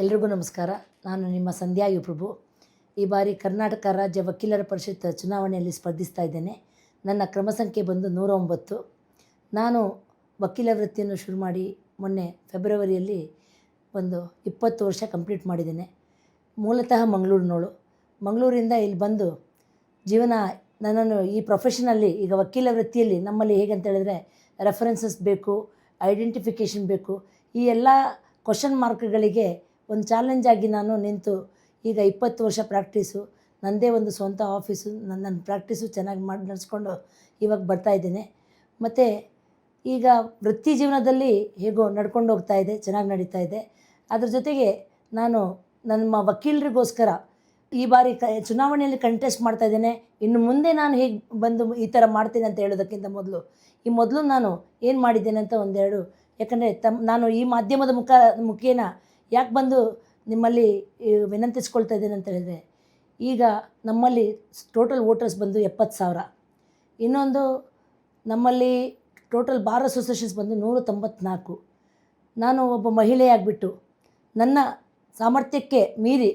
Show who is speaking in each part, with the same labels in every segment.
Speaker 1: ಎಲ್ರಿಗೂ ನಮಸ್ಕಾರ. ನಾನು ನಿಮ್ಮ ಸಂಧ್ಯಾ ಯು ಪ್ರಭು. ಈ ಬಾರಿ ಕರ್ನಾಟಕ ರಾಜ್ಯ ವಕೀಲರ ಪರಿಷತ್ ಚುನಾವಣೆಯಲ್ಲಿ ಸ್ಪರ್ಧಿಸ್ತಾ ಇದ್ದೇನೆ. ನನ್ನ ಕ್ರಮ ಸಂಖ್ಯೆ ಬಂದು 109. ನಾನು ವಕೀಲ ವೃತ್ತಿಯನ್ನು ಶುರು ಮಾಡಿ ಮೊನ್ನೆ ಫೆಬ್ರವರಿಯಲ್ಲಿ ಒಂದು 20 ವರ್ಷ ಕಂಪ್ಲೀಟ್ ಮಾಡಿದ್ದೇನೆ. ಮೂಲತಃ ಮಂಗಳೂರಿನವಳು. ಮಂಗಳೂರಿಂದ ಇಲ್ಲಿ ಬಂದು ಜೀವನ ನನ್ನನ್ನು ಈ ಪ್ರೊಫೆಷನಲ್ಲಿ ಈಗ ವಕೀಲ ವೃತ್ತಿಯಲ್ಲಿ ನಮ್ಮಲ್ಲಿ ಹೇಗೆ ಅಂತ ಹೇಳಿದ್ರೆ ರೆಫರೆನ್ಸಸ್ ಬೇಕು, ಐಡೆಂಟಿಫಿಕೇಷನ್ ಬೇಕು. ಈ ಎಲ್ಲ ಕ್ವಶನ್ ಮಾರ್ಕ್ಗಳಿಗೆ ಒಂದು ಚಾಲೆಂಜ್ ಆಗಿ ನಾನು ನಿಂತು ಈಗ 20 ವರ್ಷ ಪ್ರಾಕ್ಟೀಸು, ನನ್ನದೇ ಒಂದು ಸ್ವಂತ ಆಫೀಸು, ನನ್ನ ಪ್ರಾಕ್ಟೀಸು ಚೆನ್ನಾಗಿ ಮಾಡಿ ನಡೆಸ್ಕೊಂಡು ಇವಾಗ ಬರ್ತಾಯಿದ್ದೇನೆ. ಮತ್ತು ಈಗ ವೃತ್ತಿ ಜೀವನದಲ್ಲಿ ಹೇಗೋ ನಡ್ಕೊಂಡು ಹೋಗ್ತಾ ಇದೆ, ಚೆನ್ನಾಗಿ ನಡೀತಾ ಇದೆ. ಅದ್ರ ಜೊತೆಗೆ ನಾನು ನಮ್ಮ ವಕೀಲರಿಗೋಸ್ಕರ ಈ ಬಾರಿ ಚುನಾವಣೆಯಲ್ಲಿ ಕಂಟೆಸ್ಟ್ ಮಾಡ್ತಾಯಿದ್ದೇನೆ. ಇನ್ನು ಮುಂದೆ ನಾನು ಹೇಗೆ ಬಂದು ಈ ಥರ ಮಾಡ್ತೀನಿ ಅಂತ ಹೇಳೋದಕ್ಕಿಂತ ಮೊದಲು ನಾನು ಏನು ಮಾಡಿದ್ದೇನೆ ಅಂತ ಒಂದೆರಡು, ಯಾಕಂದರೆ ನಾನು ಈ ಮಾಧ್ಯಮದ ಮುಖೇನ ಯಾಕೆ ಬಂದು ನಿಮ್ಮಲ್ಲಿ ವಿನಂತಿಸ್ಕೊಳ್ತಾ ಇದ್ದೇನೆ ಅಂತ ಹೇಳಿದರೆ, ಈಗ ನಮ್ಮಲ್ಲಿ ಟೋಟಲ್ ವೋಟರ್ಸ್ ಬಂದು 70,000. ಇನ್ನೊಂದು ನಮ್ಮಲ್ಲಿ ಟೋಟಲ್ ಬಾರ್ ಅಸೋಸಿಯೇಷನ್ಸ್ ಬಂದು 194. ನಾನು ಒಬ್ಬ ಮಹಿಳೆಯಾಗಿಬಿಟ್ಟು ನನ್ನ ಸಾಮರ್ಥ್ಯಕ್ಕೆ ಮೀರಿ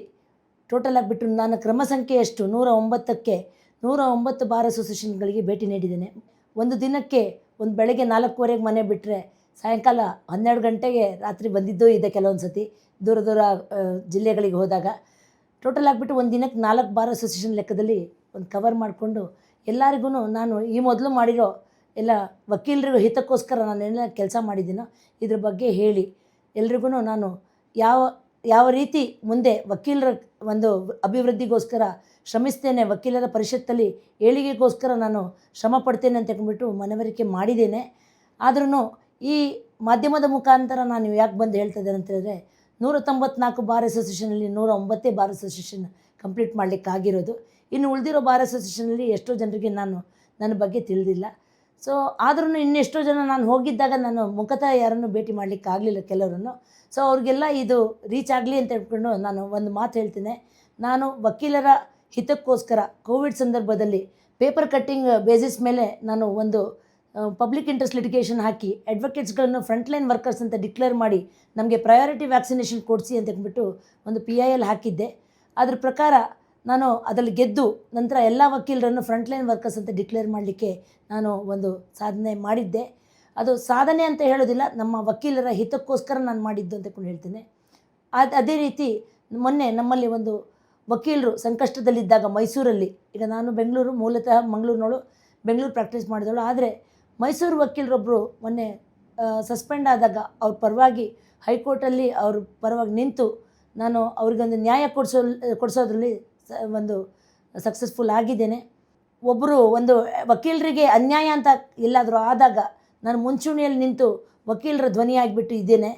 Speaker 1: ಟೋಟಲ್ ಆಗಿಬಿಟ್ಟು ನಾನು ಕ್ರಮ ಸಂಖ್ಯೆ ಎಷ್ಟು 109ಕ್ಕೆ 109 ಬಾರ್ ಅಸೋಸಿಯೇಷನ್ಗಳಿಗೆ ಭೇಟಿ ನೀಡಿದ್ದೇನೆ. ಒಂದು ದಿನಕ್ಕೆ ಒಂದು ಬೆಳಗ್ಗೆ 4:15ಗೆ ಮನೆ ಬಿಟ್ಟರೆ ಸಾಯಂಕಾಲ 12 ಗಂಟೆಗೆ ರಾತ್ರಿ ಬಂದಿದ್ದೂ ಇದೆ. ಕೆಲವೊಂದು ಸತಿ ದೂರ ಜಿಲ್ಲೆಗಳಿಗೆ ಹೋದಾಗ ಟೋಟಲ್ ಆಗಿಬಿಟ್ಟು ಒಂದು ದಿನಕ್ಕೆ 4 ಬಾರ್ ಅಸೋಸಿಯೇಷನ್ ಲೆಕ್ಕದಲ್ಲಿ ಒಂದು ಕವರ್ ಮಾಡಿಕೊಂಡು ಎಲ್ಲರಿಗೂ ನಾನು ಈ ಮೊದಲು ಮಾಡಿರೋ ಎಲ್ಲ ವಕೀಲರಿಗೂ ಹಿತಕ್ಕೋಸ್ಕರ ನಾನೆಲ್ಲ ಕೆಲಸ ಮಾಡಿದ್ದೀನೋ ಇದ್ರ ಬಗ್ಗೆ ಹೇಳಿ ಎಲ್ರಿಗೂ ನಾನು ಯಾವ ರೀತಿ ಮುಂದೆ ವಕೀಲರ ಒಂದು ಅಭಿವೃದ್ಧಿಗೋಸ್ಕರ ಶ್ರಮಿಸ್ತೇನೆ, ವಕೀಲರ ಪರಿಷತ್ತಲ್ಲಿ ಏಳಿಗೆಗೋಸ್ಕರ ನಾನು ಶ್ರಮ ಪಡ್ತೇನೆ ಅಂತ ಹೇಳ್ಬಿಟ್ಟು ಮನವರಿಕೆ ಮಾಡಿದ್ದೇನೆ. ಆದ್ರೂ ಈ ಮಾಧ್ಯಮದ ಮುಖಾಂತರ ನಾನು ಯಾಕೆ ಬಂದು ಹೇಳ್ತಾ ಇದ್ದೇನೆ ಅಂತ ಹೇಳಿದ್ರೆ, 194 ಬಾರ್ ಅಸೋಸಿಯೇಷನಲ್ಲಿ 109 ಬಾರ್ ಅಸೋಸಿಯೇಷನ್ ಕಂಪ್ಲೀಟ್ ಮಾಡಲಿಕ್ಕಾಗಿರೋದು. ಇನ್ನು ಉಳಿದಿರೋ ಬಾರ್ ಅಸೋಸಿಯೇಷನಲ್ಲಿ ಎಷ್ಟೋ ಜನರಿಗೆ ನನ್ನ ಬಗ್ಗೆ ತಿಳಿದಿಲ್ಲ. ಸೊ ಆದ್ರೂ ಇನ್ನೆಷ್ಟೋ ಜನ ನಾನು ಹೋಗಿದ್ದಾಗ ನಾನು ಮುಖತಃ ಯಾರನ್ನು ಭೇಟಿ ಮಾಡಲಿಕ್ಕಾಗಲಿಲ್ಲ ಕೆಲವರನ್ನು. ಸೊ ಅವ್ರಿಗೆಲ್ಲ ಇದು ರೀಚ್ ಆಗಲಿ ಅಂತ ಹೇಳ್ಕೊಂಡು ನಾನು ಒಂದು ಮಾತು ಹೇಳ್ತೀನಿ. ನಾನು ವಕೀಲರ ಹಿತಕ್ಕೋಸ್ಕರ ಕೋವಿಡ್ ಸಂದರ್ಭದಲ್ಲಿ ಪೇಪರ್ ಕಟ್ಟಿಂಗ್ ಬೇಸಿಸ್ ಮೇಲೆ ನಾನು ಒಂದು ಪಬ್ಲಿಕ್ ಇಂಟ್ರೆಸ್ಟ್ ಲಿಟಿಗೇಷನ್ ಹಾಕಿ ಅಡ್ವೊಕೇಟ್ಸ್ಗಳನ್ನು ಫ್ರಂಟ್ಲೈನ್ ವರ್ಕರ್ಸ್ ಅಂತ ಡಿಕ್ಲೇರ್ ಮಾಡಿ ನಮಗೆ ಪ್ರಯಾರಿಟಿ ವ್ಯಾಕ್ಸಿನೇಷನ್ ಕೊಡಿಸಿ ಅಂತ ಹೇಳ್ಬಿಟ್ಟು ಒಂದು PIL ಹಾಕಿದ್ದೆ. ಅದ್ರ ಪ್ರಕಾರ ನಾನು ಅದರಲ್ಲಿ ಗೆದ್ದು ನಂತರ ಎಲ್ಲ ವಕೀಲರನ್ನು ಫ್ರಂಟ್ಲೈನ್ ವರ್ಕರ್ಸ್ ಅಂತ ಡಿಕ್ಲೇರ್ ಮಾಡಲಿಕ್ಕೆ ನಾನು ಒಂದು ಸಾಧನೆ ಮಾಡಿದ್ದೆ. ಅದು ಸಾಧನೆ ಅಂತ ಹೇಳೋದಿಲ್ಲ, ನಮ್ಮ ವಕೀಲರ ಹಿತಕ್ಕೋಸ್ಕರ ನಾನು ಮಾಡಿದ್ದು ಅಂತ ಹೇಳ್ತೀನಿ. ಅದೇ ರೀತಿ ಮೊನ್ನೆ ನಮ್ಮಲ್ಲಿ ಒಂದು ವಕೀಲರು ಸಂಕಷ್ಟದಲ್ಲಿದ್ದಾಗ ಮೈಸೂರಲ್ಲಿ, ಈಗ ನಾನು ಮೂಲತಃ ಮಂಗಳೂರಿನವಳು, ಬೆಂಗಳೂರು ಪ್ರಾಕ್ಟೀಸ್ ಮಾಡಿದವಳು. ಆದರೆ ಮೈಸೂರು ವಕೀಲರೊಬ್ಬರು ಮೊನ್ನೆ ಸಸ್ಪೆಂಡ್ ಆದಾಗ ಅವ್ರ ಪರವಾಗಿ ಹೈಕೋರ್ಟಲ್ಲಿ ಅವ್ರ ಪರವಾಗಿ ನಿಂತು ನಾನು ಅವ್ರಿಗೊಂದು ನ್ಯಾಯ ಕೊಡಿಸೋದ್ರಲ್ಲಿ ಒಂದು ಸಕ್ಸಸ್ಫುಲ್ ಆಗಿದ್ದೇನೆ. ಒಬ್ಬರು ಒಂದು ವಕೀಲರಿಗೆ ಅನ್ಯಾಯ ಅಂತ ಎಲ್ಲಾದರೂ ಆದಾಗ ನಾನು ಮುಂಚೂಣಿಯಲ್ಲಿ ನಿಂತು ವಕೀಲರ ಧ್ವನಿಯಾಗಿಬಿಟ್ಟು ಇದ್ದೇನೆ.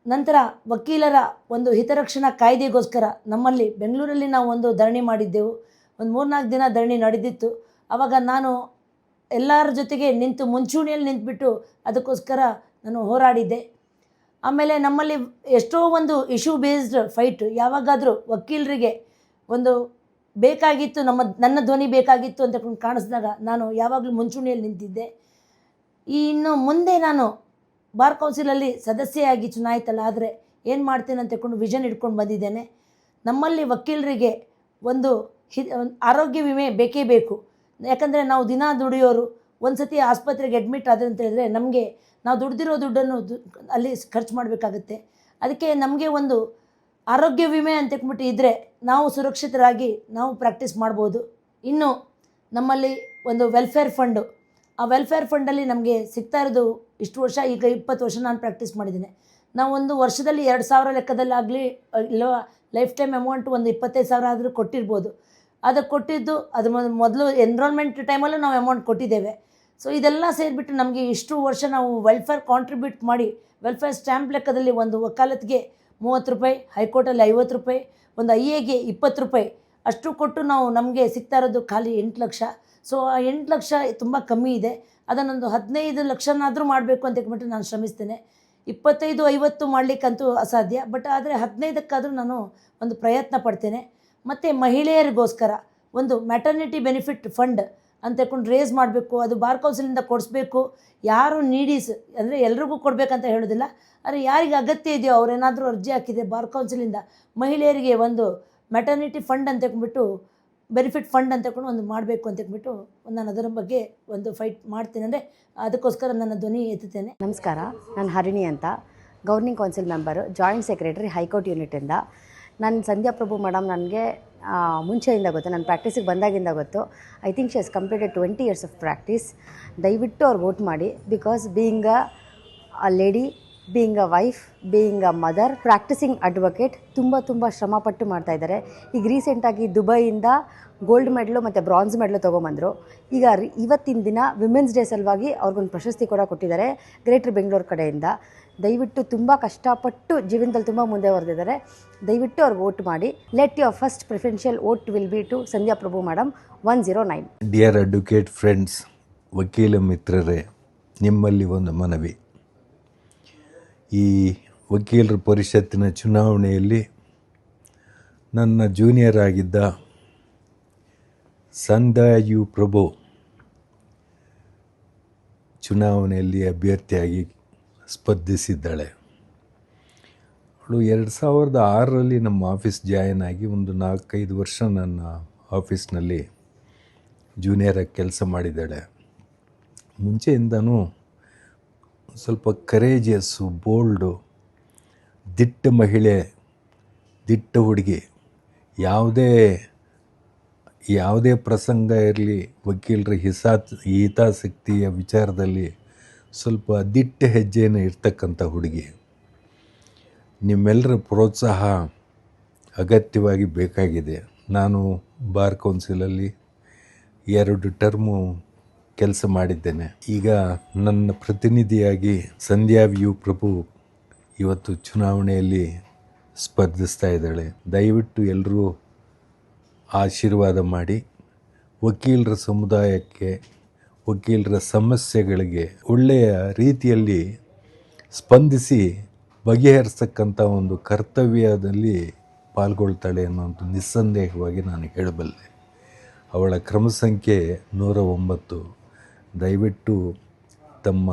Speaker 1: ನಂತರ ವಕೀಲರ ಒಂದು ಹಿತರಕ್ಷಣಾ ಕಾಯ್ದೆಗೋಸ್ಕರ ನಮ್ಮಲ್ಲಿ ಬೆಂಗಳೂರಲ್ಲಿ ನಾವು ಒಂದು ಧರಣಿ ಮಾಡಿದ್ದೆವು. ಒಂದು 3-4 ದಿನ ಧರಣಿ ನಡೆದಿತ್ತು. ಆವಾಗ ನಾನು ಎಲ್ಲರ ಜೊತೆಗೆ ನಿಂತು ಮುಂಚೂಣಿಯಲ್ಲಿ ನಿಂತುಬಿಟ್ಟು ಅದಕ್ಕೋಸ್ಕರ ನಾನು ಹೋರಾಡಿದ್ದೆ. ಆಮೇಲೆ ನಮ್ಮಲ್ಲಿ ಎಷ್ಟೋ ಒಂದು ಇಶ್ಯೂ ಬೇಸ್ಡ್ ಫೈಟ್, ಯಾವಾಗಾದರೂ ವಕೀಲರಿಗೆ ಒಂದು ಬೇಕಾಗಿತ್ತು, ನನ್ನ ಧ್ವನಿ ಬೇಕಾಗಿತ್ತು ಅಂತ ಕಾಣಿಸಿದಾಗ ನಾನು ಯಾವಾಗಲೂ ಮುಂಚೂಣಿಯಲ್ಲಿ ನಿಂತಿದ್ದೆ. ಇನ್ನು ಮುಂದೆ ನಾನು ಬಾರ್ ಕೌನ್ಸಿಲಲ್ಲಿ ಸದಸ್ಯೆಯಾಗಿ ಚುನಾಯಿತಲ್ಲ, ಆದರೆ ಏನು ಮಾಡ್ತೇನೆ ಅಂತ ಹೇಳ್ಕೊಂಡು ವಿಷನ್ ಇಟ್ಕೊಂಡು ಬಂದಿದ್ದೇನೆ. ನಮ್ಮಲ್ಲಿ ವಕೀಲರಿಗೆ ಒಂದು ಆರೋಗ್ಯ ವಿಮೆ ಬೇಕೇ ಬೇಕು. ಯಾಕಂದರೆ ನಾವು ದಿನ ದುಡಿಯೋರು, ಒಂದು ಸತಿ ಆಸ್ಪತ್ರೆಗೆ ಅಡ್ಮಿಟ್ ಆದರೆ ಅಂತ ಹೇಳಿದ್ರೆ ನಮಗೆ ನಾವು ದುಡ್ದಿರೋ ದುಡ್ಡನ್ನು ಅಲ್ಲಿ ಖರ್ಚು ಮಾಡಬೇಕಾಗುತ್ತೆ. ಅದಕ್ಕೆ ನಮಗೆ ಒಂದು ಆರೋಗ್ಯ ವಿಮೆ ಅಂತ ಹೇಳ್ಬಿಟ್ಟು ಇದ್ದರೆ ನಾವು ಸುರಕ್ಷಿತರಾಗಿ ನಾವು ಪ್ರಾಕ್ಟೀಸ್ ಮಾಡ್ಬೋದು. ಇನ್ನು ನಮ್ಮಲ್ಲಿ ಒಂದು ವೆಲ್ಫೇರ್ ಫಂಡು, ಆ ವೆಲ್ಫೇರ್ ಫಂಡಲ್ಲಿ ನಮಗೆ ಸಿಗ್ತಾ ಇರೋದು ಇಷ್ಟು ವರ್ಷ, ಈಗ 20 ವರ್ಷ ನಾನು ಪ್ರಾಕ್ಟೀಸ್ ಮಾಡಿದ್ದೀನಿ. ನಾವು ಒಂದು ವರ್ಷದಲ್ಲಿ 2,000 ಲೆಕ್ಕದಲ್ಲಾಗಲಿ ಇಲ್ಲ ಲೈಫ್ ಟೈಮ್ ಅಮೌಂಟ್ ಒಂದು 25,000 ಆದರೂ ಕೊಟ್ಟಿರ್ಬೋದು. ಅದಕ್ಕೆ ಕೊಟ್ಟಿದ್ದು ಅದು ಮೊದಲು ಎನ್ರೋಲ್ಮೆಂಟ್ ಟೈಮಲ್ಲೂ ನಾವು ಅಮೌಂಟ್ ಕೊಟ್ಟಿದ್ದೇವೆ. ಸೊ ಇದೆಲ್ಲ ಸೇರಿಬಿಟ್ಟು ನಮಗೆ ಇಷ್ಟು ವರ್ಷ ನಾವು ವೆಲ್ಫೇರ್ ಕಾಂಟ್ರಿಬ್ಯೂಟ್ ಮಾಡಿ ವೆಲ್ಫೇರ್ ಸ್ಟ್ಯಾಂಪ್ ಲೆಕ್ಕದಲ್ಲಿ ಒಂದು ವಕಾಲತ್ಗೆ 30 ರೂಪಾಯಿ, ಹೈಕೋರ್ಟಲ್ಲಿ 50 ರೂಪಾಯಿ, ಒಂದು IA ಗೆ 20 ರೂಪಾಯಿ ಅಷ್ಟು ಕೊಟ್ಟು ನಮಗೆ ಸಿಗ್ತಾ ಇರೋದು ಖಾಲಿ 8 ಲಕ್ಷ. ಸೊ ಆ 8 ಲಕ್ಷ ತುಂಬ ಕಮ್ಮಿ ಇದೆ. ಅದನ್ನೊಂದು 15 ಲಕ್ಷನಾದರೂ ಮಾಡಬೇಕು ಅಂತ ಹೇಳ್ಬಿಟ್ಟು ನಾನು ಶ್ರಮಿಸ್ತೇನೆ. 25-50 ಮಾಡಲಿಕ್ಕಂತೂ ಅಸಾಧ್ಯ, ಬಟ್ ಆದರೆ 15ಕ್ಕಾದರೂ ನಾನು ಒಂದು ಪ್ರಯತ್ನ ಪಡ್ತೇನೆ. ಮತ್ತು ಮಹಿಳೆಯರಿಗೋಸ್ಕರ ಒಂದು ಮ್ಯಾಟರ್ನಿಟಿ ಬೆನಿಫಿಟ್ ಫಂಡ್ ಅಂತ ಹೇಳ್ಕೊಂಡು ರೇಸ್ ಮಾಡಬೇಕು, ಅದು ಬಾರ್ ಕೌನ್ಸಿಲಿಂದ ಕೊಡಿಸ್ಬೇಕು. ಯಾರು ನೀಡೀಸ್ ಅಂದರೆ ಎಲ್ರಿಗೂ ಕೊಡಬೇಕಂತ ಹೇಳೋದಿಲ್ಲ, ಆದರೆ ಯಾರಿಗೆ ಅಗತ್ಯ ಇದೆಯೋ ಅವರೇನಾದರೂ ಅರ್ಜಿ ಹಾಕಿದೆ ಬಾರ್ ಕೌನ್ಸಿಲಿಂದ ಮಹಿಳೆಯರಿಗೆ ಒಂದು ಮೆಟರ್ನಿಟಿ ಫಂಡ್ ಅಂತ ಹೇಳ್ಬಿಟ್ಟು, ಬೆನಿಫಿಟ್ ಫಂಡ್ ಅಂತ ಹೇಳ್ಕೊಂಡು ಒಂದು ಮಾಡಬೇಕು ಅಂತ ಹೇಳ್ಬಿಟ್ಟು ನಾನು ಅದರ ಬಗ್ಗೆ ಒಂದು ಫೈಟ್ ಮಾಡ್ತೀನಿ. ಅಂದರೆ ಅದಕ್ಕೋಸ್ಕರ ನನ್ನ ಧ್ವನಿ ಎತ್ತುತ್ತೇನೆ.
Speaker 2: ನಮಸ್ಕಾರ, ನಾನು ಹರಿಣಿ ಅಂತ, governing council member, joint secretary, high court ಯೂನಿಟಿಂದ. ನಾನು ಸಂಧ್ಯಾ ಪ್ರಭು ಮೇಡಮ್ ನನಗೆ ಮುಂಚೆಯಿಂದ ಗೊತ್ತು, ನಾನು ಪ್ರಾಕ್ಟೀಸಿಗೆ ಬಂದಾಗಿಂದ ಗೊತ್ತು. I think she has completed 20 years of practice. ದಯವಿಟ್ಟು ಅವ್ರು ವೋಟ್ ಮಾಡಿ. Because being a lady, being a wife, being a mother, practising advocate ತುಂಬ ಶ್ರಮಪಟ್ಟು ಮಾಡ್ತಾಯಿದ್ದಾರೆ. ಈಗ ರೀಸೆಂಟಾಗಿ ದುಬೈಯಿಂದ ಗೋಲ್ಡ್ ಮೆಡಲು ಮತ್ತು ಬ್ರಾನ್ಸ್ ಮೆಡಲು ತೊಗೊಂಬಂದರು. ಈಗ ಇವತ್ತಿನ ದಿನ ವಿಮೆನ್ಸ್ ಡೇ ಸಲುವಾಗಿ ಅವ್ರಿಗೊಂದು ಪ್ರಶಸ್ತಿ ಕೂಡ ಕೊಟ್ಟಿದ್ದಾರೆ ಗ್ರೇಟರ್ ಬೆಂಗಳೂರು ಕಡೆಯಿಂದ. ದಯವಿಟ್ಟು ತುಂಬ ಕಷ್ಟಪಟ್ಟು ಜೀವನದಲ್ಲಿ ತುಂಬ ಮುಂದೆ ಹೊರದಿದ್ದಾರೆ. ದಯವಿಟ್ಟು ಅವ್ರಿಗೆ ವೋಟ್ ಮಾಡಿ. Let your first preferential vote will be to Sandhya Prabhu madam 109.
Speaker 3: Dear advocate friends, ವಕೀಲ ಮಿತ್ರರೇ, ನಿಮ್ಮಲ್ಲಿ ಒಂದು ಮನವಿ. ಈ ವಕೀಲರ ಪರಿಷತ್ತಿನ ಚುನಾವಣೆಯಲ್ಲಿ ನನ್ನ ಜೂನಿಯರ್ ಆಗಿದ್ದ ಸಂಧ್ಯಾ ಯು ಪ್ರಭು ಚುನಾವಣೆಯಲ್ಲಿ ಅಭ್ಯರ್ಥಿಯಾಗಿ ಸ್ಪರ್ಧಿಸಿದ್ದಾಳೆ. ಅವಳು 2006ರಲ್ಲಿ ನಮ್ಮ ಆಫೀಸ್ ಜಾಯಿನ್ ಆಗಿ ಒಂದು 4-5 ವರ್ಷ ನನ್ನ ಆಫೀಸ್ನಲ್ಲಿ ಜೂನಿಯರಾಗಿ ಕೆಲಸ ಮಾಡಿದ್ದಾಳೆ. ಮುಂಚೆಯಿಂದನೂ ಸ್ವಲ್ಪ ಕರೇಜಿಯಸ್ಸು, ಬೋಲ್ಡು, ದಿಟ್ಟ ಮಹಿಳೆ, ದಿಟ್ಟ ಹುಡುಗಿ. ಯಾವುದೇ ಪ್ರಸಂಗ ಇರಲಿ, ವಕೀಲರ ಹಿತಾಸಕ್ತಿಯ ವಿಚಾರದಲ್ಲಿ ಸ್ವಲ್ಪ ದಿಟ್ಟ ಹೆಜ್ಜೆಯನ್ನು ಇರ್ತಕ್ಕಂಥ ಹುಡುಗಿ. ನಿಮ್ಮೆಲ್ಲರ ಪ್ರೋತ್ಸಾಹ ಅಗತ್ಯವಾಗಿ ಬೇಕಾಗಿದೆ. ನಾನು ಬಾರ್ ಕೌನ್ಸಿಲಲ್ಲಿ 2 ಟರ್ಮು ಕೆಲಸ ಮಾಡಿದ್ದೇನೆ. ಈಗ ನನ್ನ ಪ್ರತಿನಿಧಿಯಾಗಿ ಸಂಧ್ಯಾ ಯು ಪ್ರಭು ಇವತ್ತು ಚುನಾವಣೆಯಲ್ಲಿ ಸ್ಪರ್ಧಿಸ್ತಾ ಇದ್ದಾಳೆ. ದಯವಿಟ್ಟು ಎಲ್ಲರೂ ಆಶೀರ್ವಾದ ಮಾಡಿ. ವಕೀಲರ ಸಮುದಾಯಕ್ಕೆ, ವಕೀಲರ ಸಮಸ್ಯೆಗಳಿಗೆ ಒಳ್ಳೆಯ ರೀತಿಯಲ್ಲಿ ಸ್ಪಂದಿಸಿ ಬಗೆಹರಿಸ್ತಕ್ಕಂಥ ಒಂದು ಕರ್ತವ್ಯದಲ್ಲಿ ಪಾಲ್ಗೊಳ್ತಾಳೆ ಅನ್ನೋದು ನಿಸ್ಸಂದೇಹವಾಗಿ ನಾನು ಹೇಳಬಲ್ಲೆ. ಅವಳ ಕ್ರಮ ಸಂಖ್ಯೆ 109. ದಯವಿಟ್ಟು ತಮ್ಮ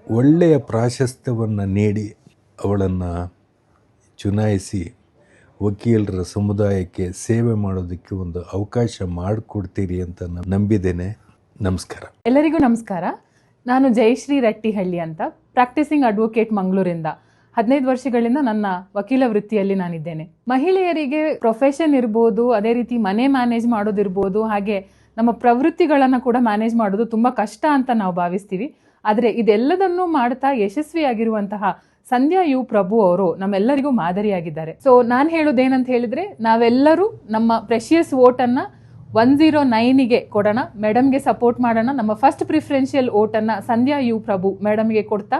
Speaker 3: ಒಳ್ಳೆಯ ಪ್ರಾಶಸ್ತ್ಯವನ್ನು ನೀಡಿ ಅವಳನ್ನು ಚುನಾಯಿಸಿ ವಕೀಲರ ಸಮುದಾಯಕ್ಕೆ ಸೇವೆ ಮಾಡೋದಕ್ಕೆ ಒಂದು ಅವಕಾಶ ಮಾಡಿಕೊಡ್ತೀರಿ ಅಂತ ನಂಬಿದ್ದೇನೆ. ನಮಸ್ಕಾರ.
Speaker 4: ಎಲ್ಲರಿಗೂ ನಮಸ್ಕಾರ. ನಾನು ಜಯಶ್ರೀ ರಟ್ಟಿಹಳ್ಳಿ ಅಂತ, ಪ್ರಾಕ್ಟೀಸಿಂಗ್ ಅಡ್ವೊಕೇಟ್ ಮಂಗಳೂರಿಂದ. 15 ವರ್ಷಗಳಿಂದ ನನ್ನ ವಕೀಲ ವೃತ್ತಿಯಲ್ಲಿ ನಾನಿದ್ದೇನೆ. ಮಹಿಳೆಯರಿಗೆ ಪ್ರೊಫೆಷನ್ ಇರ್ಬೋದು, ಅದೇ ರೀತಿ ಮನೆ ಮ್ಯಾನೇಜ್ ಮಾಡೋದಿರ್ಬೋದು, ಹಾಗೆ ನಮ್ಮ ಪ್ರವೃತ್ತಿಗಳನ್ನು ಕೂಡ ಮ್ಯಾನೇಜ್ ಮಾಡೋದು ತುಂಬ ಕಷ್ಟ ಅಂತ ನಾವು ಭಾವಿಸ್ತೀವಿ. ಆದರೆ ಇದೆಲ್ಲದನ್ನೂ ಮಾಡ್ತಾ ಯಶಸ್ವಿಯಾಗಿರುವಂತಹ ಸಂಧ್ಯಾ ಯು ಪ್ರಭು ಅವರು ನಮ್ಮೆಲ್ಲರಿಗೂ ಮಾದರಿಯಾಗಿದ್ದಾರೆ. ಸೊ ನಾನು ಹೇಳೋದೇನಂತ ಹೇಳಿದ್ರೆ, ನಾವೆಲ್ಲರೂ ನಮ್ಮ ಪ್ರೆಷಿಯಸ್ ವೋಟನ್ನು 109ಗೆ ಕೊಡೋಣ, ಮೇಡಮ್ಗೆ ಸಪೋರ್ಟ್ ಮಾಡೋಣ. ನಮ್ಮ ಫಸ್ಟ್ ಪ್ರಿಫರೆನ್ಷಿಯಲ್ ವೋಟನ್ನು ಸಂಧ್ಯಾ ಯು ಪ್ರಭು ಮೇಡಮ್ಗೆ ಕೊಡ್ತಾ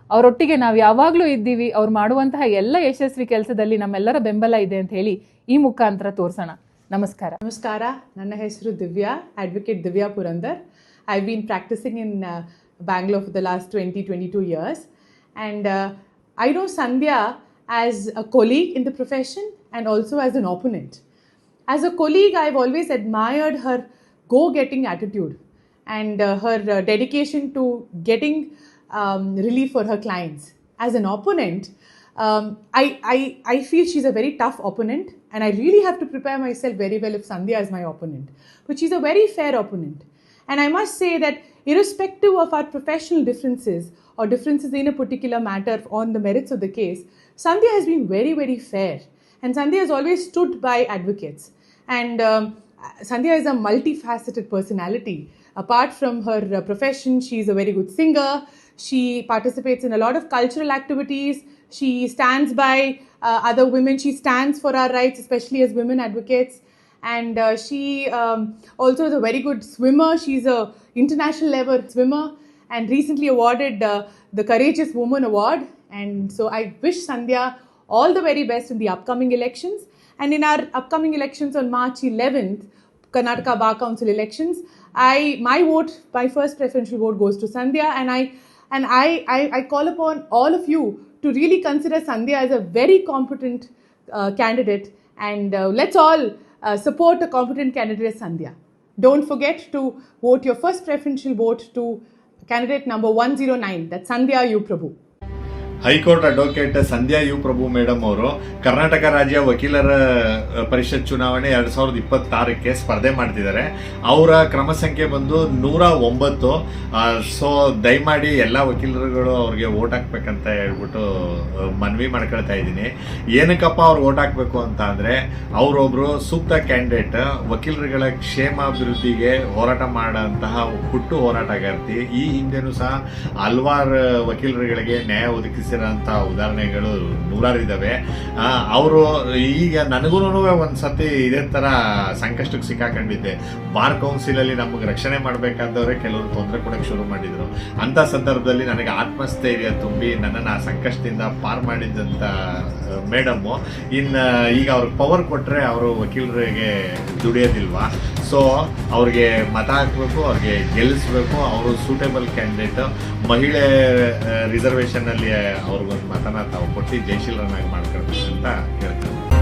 Speaker 4: ಅವರೊಟ್ಟಿಗೆ ನಾವು ಯಾವಾಗಲೂ ಇದ್ದೀವಿ. ಅವ್ರು ಮಾಡುವಂತಹ ಎಲ್ಲ ಯಶಸ್ವಿ ಕೆಲಸದಲ್ಲಿ ನಮ್ಮೆಲ್ಲರ ಬೆಂಬಲ ಇದೆ ಅಂತ ಹೇಳಿ ಈ ಮುಖಾಂತರ ತೋರಿಸೋಣ. ನಮಸ್ಕಾರ.
Speaker 5: ನಮಸ್ಕಾರ. ನನ್ನ ಹೆಸರು Divya, advocate Divya Purandar. I been practising in Bangalore for the last 22 years. And I know Sandhya as a colleague in the profession and also as an opponent. As a colleague, I've always admired her go-getting attitude and her dedication to getting relief for her clients. As an opponent, I feel she's a very tough opponent, and I really have to prepare myself very well if Sandhya is my opponent. But she's a very fair opponent. And I must say that irrespective of our professional differences or differences in a particular matter on the merits of the case, Sandhya has been very, very fair. And Sandhya has always stood by advocates. And Sandhya is a multifaceted personality. Apart from her profession, she is a very good singer. She participates in a lot of cultural activities. She stands by other women. She stands for our rights, especially as women advocates. And she also is a very good swimmer. She's a international level swimmer and recently awarded the Courageous Woman Award. And so I wish Sandhya all the very best in the upcoming elections. And in our upcoming elections on March 11th, Karnataka Bar Council elections, my first preferential vote goes to Sandhya. And I call upon all of you to really consider Sandhya as a very competent candidate. And let's all support a competent candidate as Sandhya. don't forget to vote your first preferential vote to candidate number 109, that's Sandhya U. Prabhu.
Speaker 6: High court advocate Sandhya U Prabhu madam ಅವರು ಕರ್ನಾಟಕ ರಾಜ್ಯ ವಕೀಲರ ಪರಿಷತ್ ಚುನಾವಣೆ 2026ಕ್ಕೆ ಸ್ಪರ್ಧೆ ಮಾಡ್ತಿದ್ದಾರೆ. ಅವರ ಕ್ರಮ ಸಂಖ್ಯೆ ಬಂದು 109. ಸೊ ದಯಮಾಡಿ ಎಲ್ಲ ವಕೀಲರುಗಳು ಅವ್ರಿಗೆ ವೋಟ್ ಹಾಕ್ಬೇಕಂತ ಹೇಳ್ಬಿಟ್ಟು ಮನವಿ ಮಾಡ್ಕೊಳ್ತಾ ಇದ್ದೀನಿ. ಏನಕ್ಕಪ್ಪ ಅವ್ರು ವೋಟ್ ಹಾಕ್ಬೇಕು ಅಂತ ಅಂದರೆ, ಅವರೊಬ್ಬರು ಸೂಕ್ತ ಕ್ಯಾಂಡಿಡೇಟ್, ವಕೀಲರುಗಳ ಕ್ಷೇಮಾಭಿವೃದ್ಧಿಗೆ ಹೋರಾಟ ಮಾಡೋಂತಹ ಹುಟ್ಟು ಹೋರಾಟಗಾರ್ತಿ. ಈ ಹಿಂದೆನೂ ಸಹ ಹಲವಾರು ವಕೀಲರುಗಳಿಗೆ ನ್ಯಾಯ ಒದಗಿಸಿರೋಂಥ ಉದಾಹರಣೆಗಳು ನೂರಾರಿದ್ದಾವೆ. ಅವರು ಈಗ ನನಗೂ ಒಂದು ಸತಿ ಇದೇ ಥರ ಸಂಕಷ್ಟಕ್ಕೆ ಸಿಕ್ಕಾಕೊಂಡಿದ್ದೆ. ಬಾರ್ ಕೌನ್ಸಿಲಲ್ಲಿ ನಮಗೆ ರಕ್ಷಣೆ ಮಾಡಬೇಕಾದವರೇ ಕೆಲವರು ತೊಂದರೆ ಕೊಡೋಕ್ಕೆ ಶುರು ಮಾಡಿದರು. ಅಂಥ ಸಂದರ್ಭದಲ್ಲಿ ನನಗೆ ಆತ್ಮಸ್ಥೈರ್ಯ ತುಂಬಿ ನನ್ನನ್ನು ಆ ಸಂಕಷ್ಟದಿಂದ ಪಾರು ಮಾಡಿದ್ದಂಥ ಮೇಡಮ್ಮು ಈಗ ಅವ್ರಿಗೆ ಪವರ್ ಕೊಟ್ಟರೆ ಅವರು ವಕೀಲರಿಗೆ ದುಡಿಯೋದಿಲ್ವಾ? ಸೊ ಅವ್ರಿಗೆ ಮತ ಹಾಕಬೇಕು, ಅವ್ರಿಗೆ ಗೆಲ್ಲಿಸ್ಬೇಕು. ಅವರು ಸೂಟೇಬಲ್ ಕ್ಯಾಂಡಿಡೇಟ್. ಮಹಿಳೆ ರಿಸರ್ವೇಷನ್ನಲ್ಲಿ ಅವ್ರಿಗೊಂದು ಮತನ ತಾವು ಕೊಟ್ಟು ಜಯಶೀಲರನ್ನಾಗಿ ಮಾಡ್ಕೊಳ್ಬೇಕು ಅಂತ ಹೇಳ್ತಾರೆ.